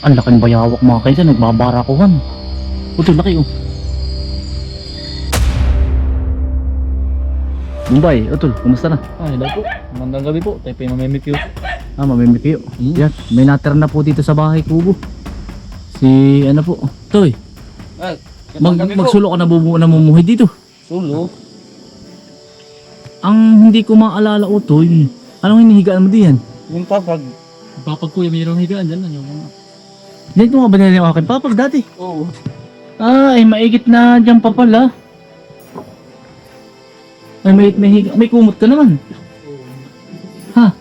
Ang laking bayawak mga kaisan, nagbabarakuhan. Utol, laki oh. Bombay, utol, kumusta na? Hello po. Magandang gabi po. Tayo po yung mamimikyo. Mamimikyo. Yan, may natira na po dito sa bahay kubo. Si ano po, Toy. Ay, Magsulo ka na namumuhay dito. Sulo. Ang hindi ko maalala Toy. Anong hinihigaan mo diyan? Yung papag. Papag ko yung mayroong higaan dyan. Yung mga... Diyan ko nga ba nila yung aking papag dati? Oo. Ay, maigit na dyan pa pala. Ay, may kumot ka naman. Ha?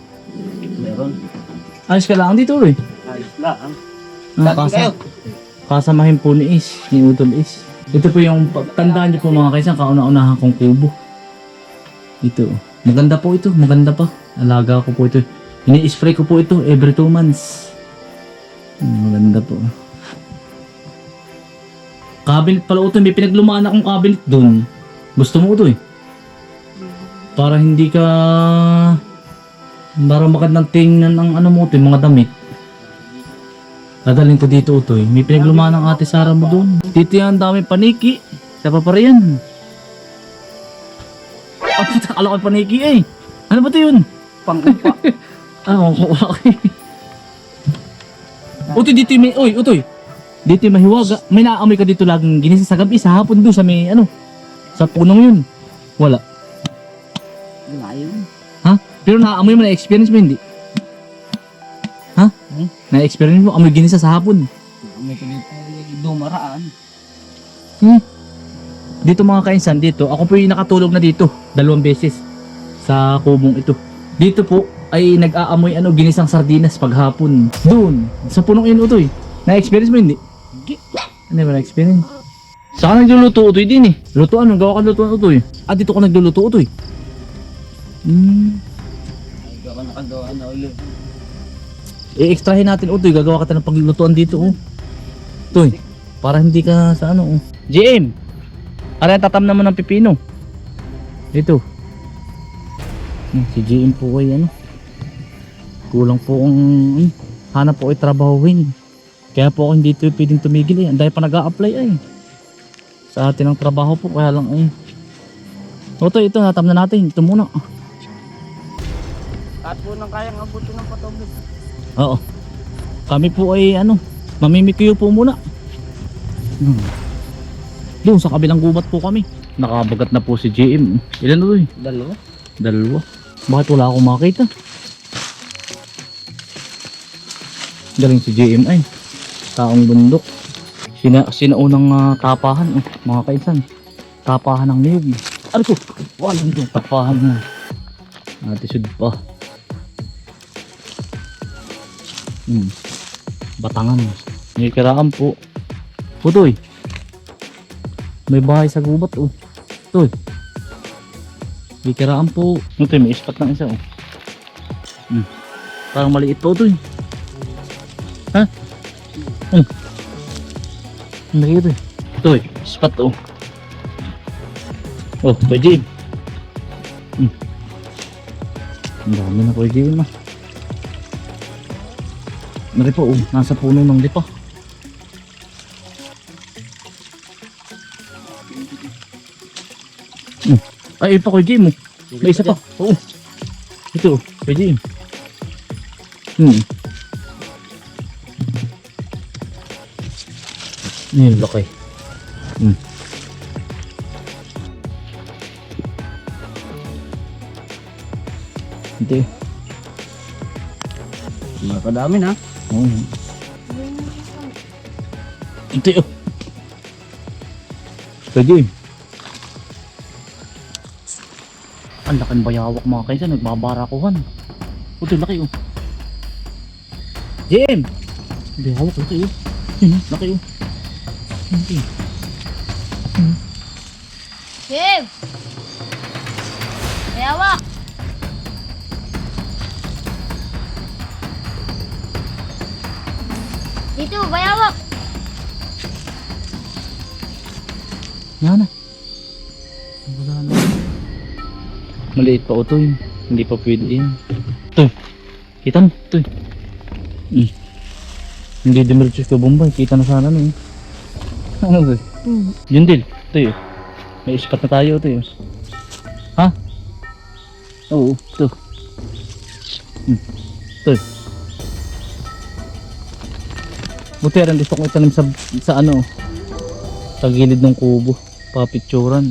Meron. Ayos ka lang dito eh. Ayos lang. Kasamahin po ni Is, ni Utol Is. Ito po yung, tandaan niyo po mga kaisan, kauna-unahan kong kubo. Ito. Maganda po ito, maganda pa. Alaga ko po ito. Ini-spray ko po ito every 2 months. Maganda po. Cabinet pala ito, may pinaglumaan akong cabinet doon. Gusto mo ito eh. Para hindi ka... Para magandang tingnan ang ano mo ito, mga damit. Dadalhin ko dito ito eh. May pinaglumaan ng ate Sara mo doon. Dito yan, dami paniki. Sa paparayan. Akala ko paniki eh. Ano ba ito yun? Pangkupa. Okay. Utoy, dito may... Uy, Utoy. Dito may mahiwaga. May naaamoy ka dito laging ginisa sa gabi. Sa hapon doon sa may ano. Sa punong yun. Wala. Layo. Ha? Pero naaamoy mo, na-experience mo hindi? Ha? Na-experience mo, amoy ginisa sa hapon. May dito dumaraan. Dito mga kainsan, dito, ako po yung nakatulog na dito 2 beses sa kubong ito. Dito po ay nag-aamoy ginisang sardinas paghapon. Doon, sa punong yun Utoy. Na-experience mo hindi? Hindi ba na-experience? Saka nagluluto Utoy din eh. Lutuan, gawa ka lutuan Utoy. Dito ko nagluluto Utoy. Nakagawa na ulit. I-extrahin natin Utoy, gagawa ka ng paglutuan dito oh. Utoy, para hindi ka sa ano oh. JM, aray tatam naman ng pipino. Ito. Si JM po ay ano. Kulang po ang hanap po ay trabahuhin. Kaya po ako hindi pwedeng tumigil eh. Dahil pa nag-a-apply ay. Sa atin ang trabaho po kaya lang ay. Utoy, ito natam na natin. Ito muna. At po nang kayang abutin ng patubig. Oo. Kami po ay ano, mamimikyo po muna. Doon sa kabilang gubat po kami. Nakabagat na po si JM. Ilan na doon? Dalawa. Bakit wala akong makita? Galing si JM ay. Taong bundok. Sinaunang tapahan. Mga kaisan. Tapahan ng niyog. Ano ko? Walang doon. Tapahan na. Natisod pa. Batangan. May kiraan po. Utoy. May bahay sa gubat oh. Utoy. May kiraan po. Utoy, may ispat ng isa oh. Parang maliit po Utoy. Ha? Nakita eh. Utoy, ispat oh. Oh, Kuya Jim. Ang dami na Kuya Jim ah. Naripa oh, nasa puno ng lipa. Ay, pa Kuya Jim oh. May isa pa. Oo. Ito oh, Kuya Jim. Ayun, laki. Ito eh. Makadami na. Oo. Ito yun. Pwede yun. Ang laking bayawak mga kaisan, nagbabarakuhan. Ito laki yun. Jim! Bayawak, laki yun. Laki yun. Jim! Bayawak! Dito, bayawak! Yan na. Wala na. Maliit pa ito yun. Hindi pa pwede yun. Ito. Kita mo? Ito. Hindi dimiritso ka Bombay. Kita na sana no. Ano ba? Yun din. Ito yun. May ispat na tayo ito yun. Ha? Oo. Ito. Ito yun. Buti rin gusto kong itanim sa ano. Sa gilid ng kubo. Papicturan.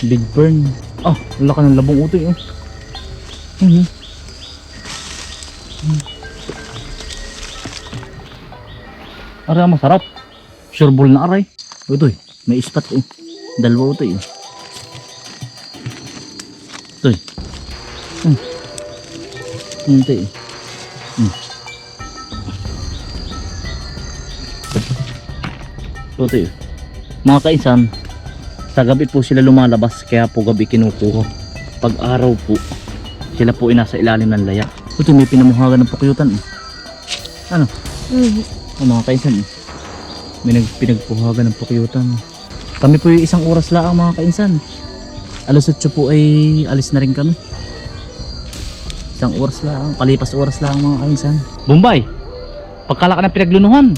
Big fern. Ah, wala ka ng labong utoy. Aray, masarap. Sureball na aray. Utoy, may ispat oh. Dalawa utoy. Utoy. Utoy. Utoy. Mga kainsan, sa gabi po sila lumalabas, kaya po gabi kinukuha. Pag araw po, sila po ay nasa ilalim ng laya. Ito may pinamuhagan ng pukyutan. Ano? O mga kainsan, may pinagpuhagan ng pukyutan. Kami po yung isang oras lang mga kainsan. Alas 8 po ay alis na rin kami. Isang oras lang, palipas oras lang mga kainsan. Bombay, pagkala ka ng pinaglunuhan.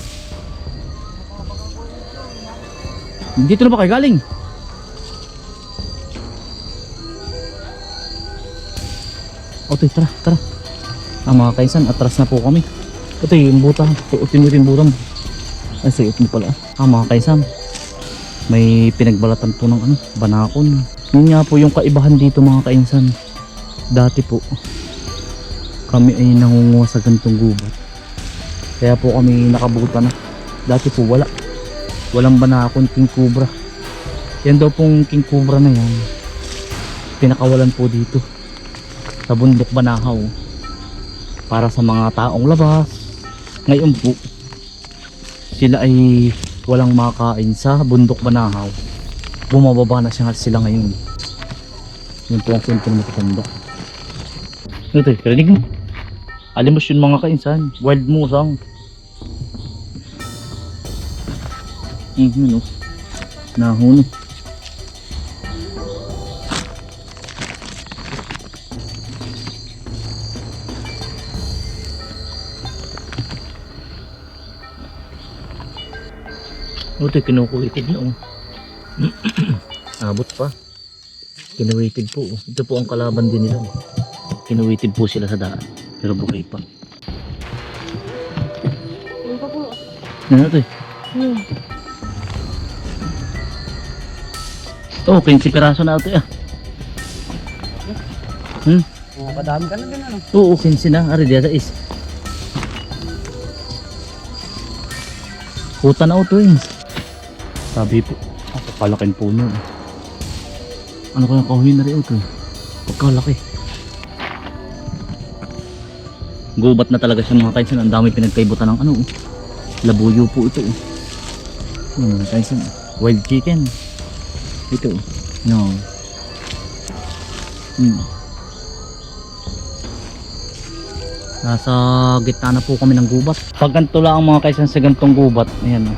Dito na ba kayo galing? Otoy, tara. Mga kainsan, atras na po kami. Ito yung buta. Ito yung buta mo. Ay, sayot mo pala. Mga kainsan, may pinagbalatan po ng banakon. Yun nga po yung kaibahan dito mga kainsan. Dati po, kami ay nangunguha sa gantong gubat. Kaya po kami nakabuta na. Dati po wala. Walang banakon, king cobra. Yan daw pong king cobra na yan. Pinakawalan po dito. Sa bundok Banahaw. Para sa mga taong labas. Ngayon po, sila ay walang makain sa bundok Banahaw. Bumababa na sila ngayon. Yun po ang kwento na matutanda. Ito eh, karinig mo. Alimos yun mga kainsan. Wild musang. Yun o. Nahon. Ito kinukulitig na oh. Abot pa. Kinuwitig po oh. Ito po ang kalaban din nila oh. Kinuwitig po sila sa daan. Pero buhay pa. Ano ito eh? Oh, 15 piraso na ito ah. Kadami ka na din ano. Oo, 15 na. Ari diya sa is. Kuta na ito eh. Sabi po, palaking puno. Ano kaya kahoy na rin ito? Pagkalaki. Gubat na talaga siya mga kainsan. Ang dami pinagkaibutan ng labuyo po ito. Mga kainsan. Wild chicken. Ito. No. Nasa gitna na po kami ng gubat. Pag ganito lang ang mga kainsan sa gantong gubat. Ayan o.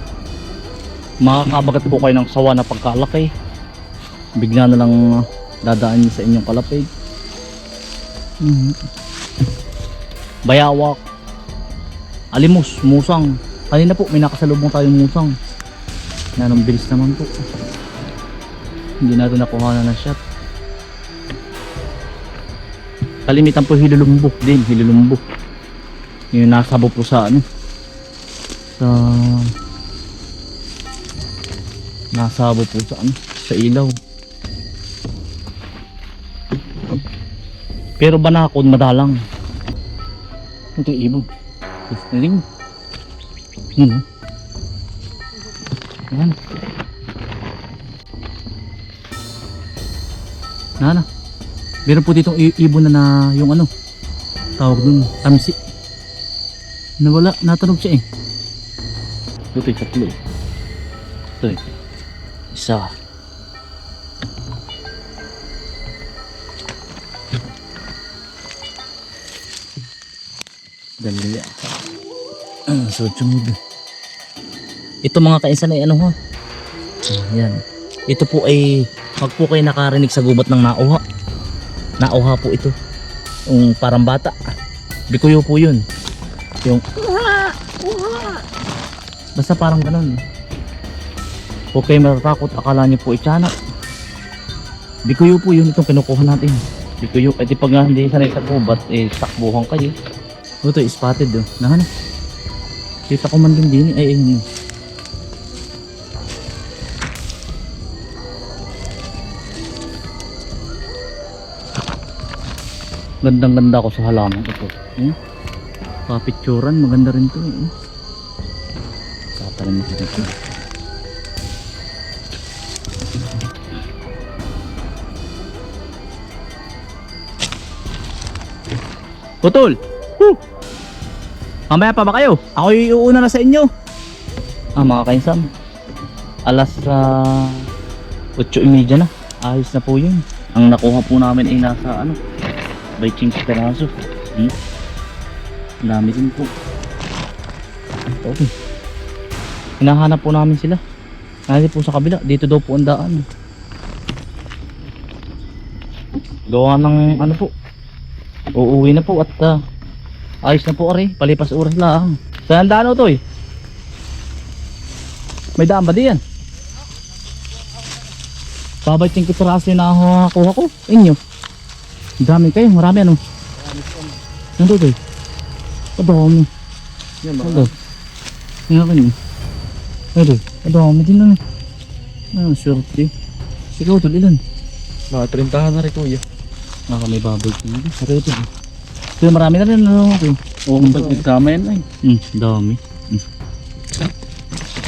Makakabagat po kayo ng sawa na pagkalaki. Bigla na lang dadaan niyo sa inyong kalapig. Bayawak, alimos, musang. Kanina po may nakasalubong tayong musang. Nanong bilis naman po. Hindi natin nakuha na shot. Kalimitan po hilulumbok din, hilulumbok. Yung nasabo po sa nasabo po sa ilaw. Pero banakon madalang. Ito yung ibon. Ling. Yun o. Yan. Nana. Meron po ditong ibon na yung tawag dun, tamsi. Nawala, natanog siya eh. Ito yung tatlo. Ito eh. Isa. Dali. So, tsumid. Ito mga kainsan ay yan. Ito po ay pag po kayo nakarinig sa gubat ng nauha. Nauha po ito. Yung parang bata. Bikuyo po yun. Yung Basta parang ganun. Huwag kayo matatakot, akala niyo po itsana. Bikuyo po yun itong kinukuha natin. Bikuyo, eh di pag nga hindi sanay sa gubat, eh takbuhan kayo. Ito, spotted oh. Nahan. Kita ko man din ay ayun. Gandang ganda ko sa halaman ito. Papicturan, maganda rin to eh. Tatalim natin ito. Putol! Woo! Mamaya pa ba kayo? Ako yung iuuna na sa inyo. Mga kainsam. Alas 8:30 na. Ayos na po yun. Ang nakuha po namin ay nasa by 5 peraso. Ang dami din po. Okay. Hinahanap po namin sila. Nandito po sa kabila. Dito daw po ang daan. Gawa ng po. Uuwi na po at ayos na po ari. Palipas oras lang. Saan daan o to eh? May daan ba diyan? Babay 5 peraso yung nakakuha ko. Inyo. Dami kayo. Marami ano? Nandito to eh. Padami. Yan ba? Hello. Yan akin eh. Hello. Padami din lang eh. Swerte. Sigaw tol ilan? Mga 30 na rin kuya. May baboy ko nito. Pero ito eh. Ito marami na rin okay. Oo, nagkama yan ay. Dami.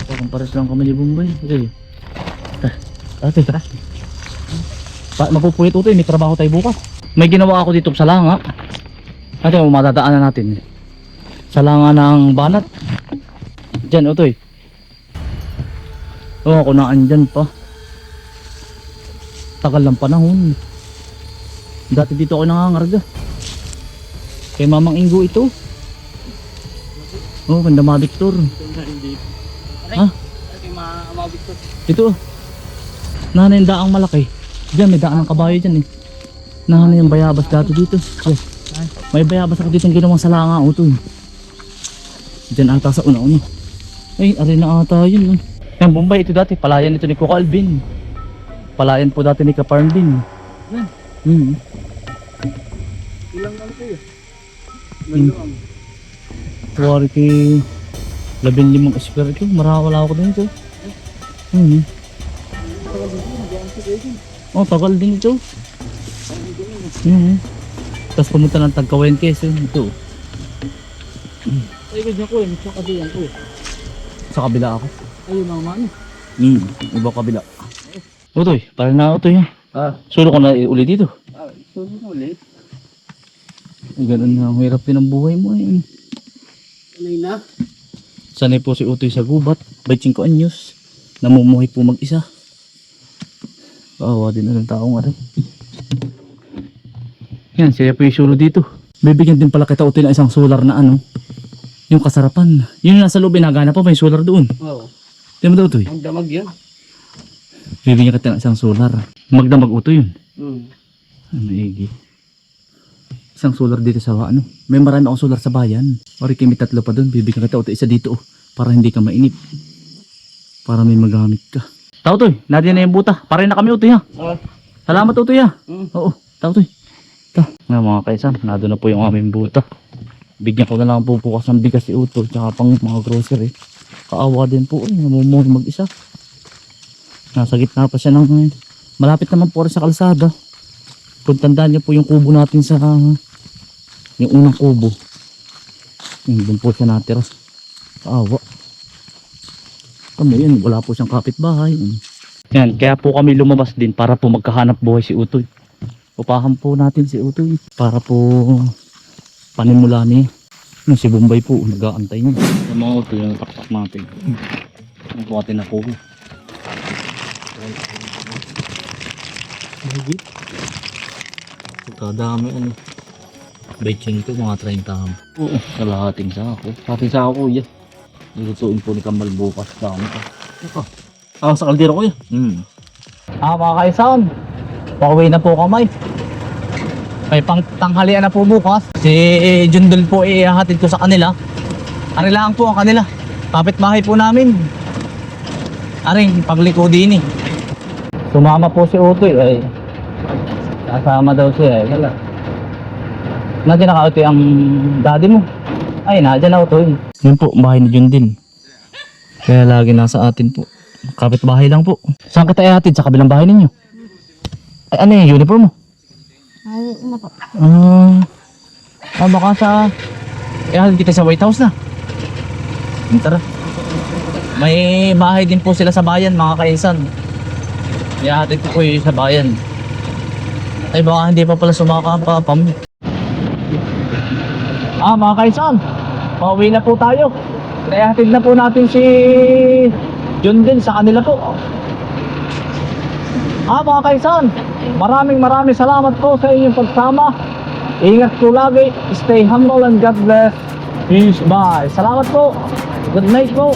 Parang pares lang kami ni Bombay. Okay. Ate, tara. Magpupuyat ito eh. May trabaho tayo bukas. May ginawa ako dito sa langa. Ate, madadaanan natin. Sa langa ng banat. Diyan, ito eh. Oo, ako na andyan pa. Tagal lang panahon. Dati dito ako nangangarga. Kay Mamang Ingo ito. Oh, Mandama Victor. Ha? Ito. Nanay yung daang malaki. Diyan, may daan ng kabayo dyan eh. Nanay yung bayabas dati dito. Yes. May bayabas ako dito yung ginawang salanga. O ito eh. Diyan ata sa una-una. Ay, arena ata yun. Yung Bombay, ito dati. Palayan ito ni Kuka Alvin. Palayan po dati ni Kaparndin. Yan. Ilang lang kuya? Maluang. Tuwari kay 15 espiritu. Marawala ako din ito. Oh, tagal din ito. Tapos pumunta ng Tagkawayan Quezon. Ito. Ay, ganyan kuya. May tsakadiyan kuya. Sa kabila ako. Ayun ang mano. Iba kabila. Utoy, parang na utoy ha. Sulo ko na uli dito. Susunod ulit. Ganun na, hirap din ang buhay mo eh. Anay na. Sanay po si Utoy sa gubat. By 5 anyos. Namumuhay po mag-isa. Kawawa din na ng taong aray. Yan, siya po yung sulo dito. Bibigyan din pala kita Utoy ng isang solar na yung kasarapan. Yun yung nasa loob, nagana pa, may solar doon. Oo. Di mo daw Utoy? Ang damag yan. Bibigyan kita ng isang solar. Magdamag Utoy yun. Maigi. Isang solar dito sa may marami akong solar sa bayan. Ori may 3 pa doon. Bibigyan kita Utoy isa dito para hindi ka mainip. Para may magamit ka. Tao Utoy, nadyan na yung buta. Pare na kami Utoy ha. Salamat Utoy ha. Oo, tao Utoy. Nga mga kaisan, nado na po yung aming buta. Bigyan ko na lang po bukas ng bigas si Utoy tsaka pang mga grocery. Kaawa din po namumuhay mag-isa. Nasa gitna pa siya ng malapit naman po sa kalsada. Kung tandaan niyo po yung kubo natin sa yung unang kubo. Doon po siya natira. Kaawa. Kami yan, wala po siyang kapitbahay. Yan, kaya po kami lumabas din para po magkahanap buhay si Utoy. Upahan po natin si Utoy para po panimula niya. Si Bombay po, nag-aantay niya. Yung mga Utoy, yung taktak natin. Ang po natin na po. Higit. Kadami Betching ito mga 30. Oo, kalahating sako. Hating sako kuya. Nilutuin po ni Kamal bukas. Dami pa. Ito. Sa kaldero kuya. Mga kaisan. Pauwi na po kami. May pang tanghalian na po bukas. Si Jundol po ihahatid ko sa kanila. Arilaan po ang kanila. kapitbahay po namin. Aring pagliko din eh. Sumama po si Utoy ay kasama daw siya eh. Wala. Nandiyan na ka Utoy ang daddy mo. Ay, nandiyan na Utoy. Yun po, bahay ni Jun din. Kaya lagi nasa atin po. Kapitbahay lang po. Saan kita ihatid? Sa kabilang bahay ninyo? Ay, ano yung uniform mo? Ay, ano po? Baka sa... ihatid kita sa White House na. Tara. May bahay din po sila sa bayan, mga kainsan. Ihatid ko po yung sa bayan. Ay, baka hindi pa pala sumakapapam. Mga kainsan. Pauwi na po tayo. Ihatid na po natin si... Jun din sa kanila po. Mga kaisan, maraming salamat po sa inyong pagsama. Ingat po lagi, stay humble and God bless. Peace, bye. Salamat po. Good night po.